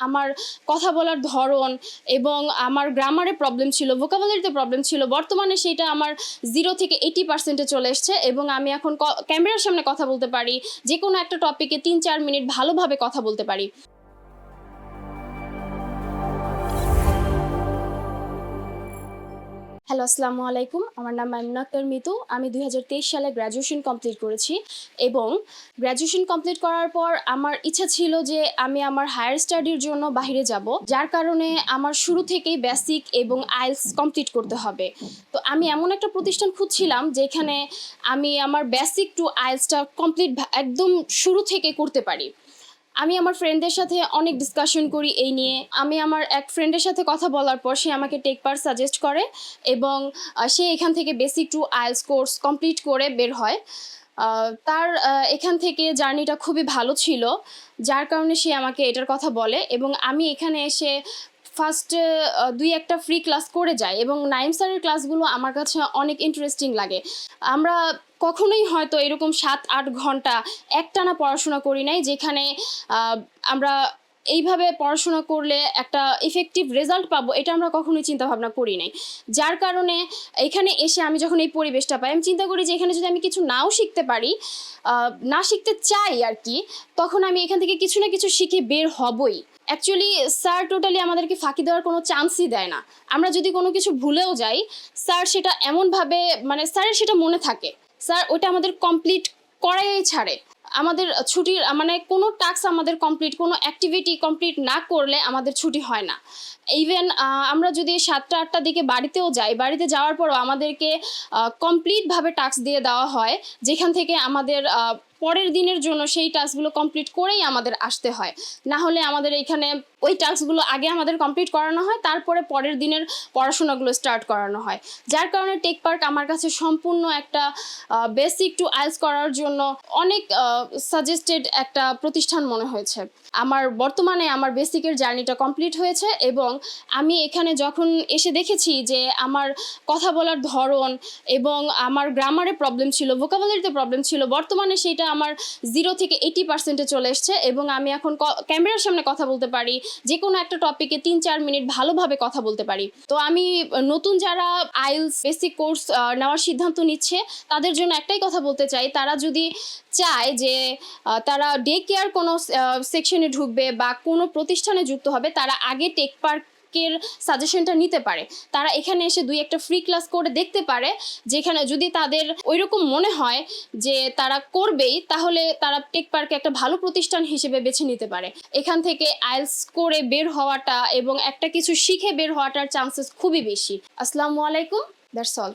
আমার কথা বলার ধরন এবং আমার গ্রামারে প্রবলেম ছিল, ভোকাবুলারিতে প্রবলেম ছিল। বর্তমানে সেটা আমার 0 থেকে 80% চলে এসছে এবং আমি এখন ক্যামেরার সামনে কথা বলতে পারি, যে কোনো একটা টপিকে 3-4 মিনিট ভালোভাবে কথা বলতে পারি। হ্যালো, আসসালামু আলাইকুম। আমার নাম মাইমুনা আক্তার মিতু। আমি 2023 সালে গ্র্যাজুয়েশন কমপ্লিট করেছি এবং গ্র্যাজুয়েশন কমপ্লিট করার পর আমার ইচ্ছা ছিল যে আমি আমার হায়ার স্টাডির জন্য বাহিরে যাব, যার কারণে আমার শুরু থেকেই বেসিক এবং আইএলটিএস কমপ্লিট করতে হবে। তো আমি এমন একটা প্রতিষ্ঠান খুঁজছিলাম যেখানে আমি আমার বেসিক টু আইএলটিএসটা কমপ্লিট একদম শুরু থেকে করতে পারি। আমি আমার ফ্রেন্ডদের সাথে অনেক ডিসকাশন করি এই নিয়ে। আমি আমার এক ফ্রেন্ডের সাথে কথা বলার পর সে আমাকে টেকপার সাজেস্ট করে এবং সে এখান থেকে basic to IELTS course complete করে বের হয়। তার এখান থেকে জার্নিটা খুবই ভালো ছিল, যার কারণে সে আমাকে এটার কথা বলে এবং আমি এখানে এসে ফার্স্টে 2-1টা ফ্রি ক্লাস করে যাই এবং নাইম স্যারের ক্লাসগুলো আমার কাছে অনেক ইন্টারেস্টিং লাগে। আমরা কখনোই হয়তো এরকম 7-8 ঘন্টা একটানা পড়াশোনা করি নাই, যেখানে আমরা এইভাবে পড়াশোনা করলে একটা ইফেক্টিভ রেজাল্ট পাবো, এটা আমরা কখনোই চিন্তা ভাবনা করি নাই। যার কারণে এখানে এসে আমি যখন এই পরিবেশটা পাই, আমি চিন্তা করি যে এখানে যদি আমি কিছু নাও শিখতে পারি, না শিখতে চাই আর কি, তখন আমি এখান থেকে কিছু না কিছু শিখে বের হবই। অ্যাকচুয়ালি স্যার টোটালি আমাদেরকে ফাঁকি দেওয়ার কোনো চান্সই দেয় না। আমরা যদি কোনো কিছু ভুলেও যাই, স্যার সেটা এমনভাবে, মানে স্যারের সেটা মনে থাকে, স্যার ওটা আমাদের কমপ্লিট করাই ছাড়ে। আমাদের ছুটির মানে কোনো টাস্ক আমাদের কমপ্লিট, কোনো অ্যাক্টিভিটি কমপ্লিট না করলে আমাদের ছুটি হয় না। ইভেন আমরা যদি 7টা-8টার দিকে বাড়িতেও যাই, বাড়িতে যাওয়ার পরও আমাদেরকে কমপ্লিটভাবে টাস্ক দিয়ে দেওয়া হয়, যেখান থেকে আমাদের পরের দিনের জন্য সেই টাস্কগুলো কমপ্লিট করেই আমাদের আসতে হয়। না হলে আমাদের এখানে ওই টাস্কগুলো আগে আমাদের কমপ্লিট করানো হয়, তারপরে পরের দিনের পড়াশোনাগুলো স্টার্ট করানো হয়। যার কারণে টেক পার্ক আমার কাছে সম্পূর্ণ একটা বেসিক টু আইএলটিএস করার জন্য অনেক সাজেস্টেড একটা প্রতিষ্ঠান মনে হয়েছে। বর্তমানে আমার বেসিকের জার্নিটা কমপ্লিট হয়েছে এবং আমি এখানে যখন এসে দেখেছি যে আমার কথা বলার ধরন এবং আমার গ্রামারে প্রবলেম ছিল, ভোকাবুলারিতে প্রবলেম ছিল, বর্তমানে সেটা আমার 0 থেকে 80% চলে এসছে এবং আমি এখন ক্যামেরার সামনে কথা বলতে পারি, যে কোনো একটা টপিকে 3-4 মিনিট ভালোভাবে কথা বলতে পারি। তো আমি নতুন যারা আইএলটিএস বেসিক কোর্স নেওয়ার সিদ্ধান্ত নিচ্ছে তাদের জন্য একটাই কথা বলতে চাই, তারা যদি চায় যে তারা ডে কেয়ার কোনো সেকশনে ঢুকবে বা কোনো প্রতিষ্ঠানে যুক্ত হবে, তারা আগে টেক পার্কের সাজেশনটা নিতে পারে। তারা এখানে এসে 2-1টা ফ্রি ক্লাস করে দেখতে পারে, যেখানে যদি তাদের ওইরকম মনে হয় যে তারা করবেই, তাহলে তারা টেক পার্কে একটা ভালো প্রতিষ্ঠান হিসেবে বেছে নিতে পারে। এখান থেকে আইএলটিএস করে বের হওয়াটা এবং একটা কিছু শিখে বের হওয়াটার চান্সেস খুবই বেশি। আসসালামু আলাইকুম, দ্যাটস অল।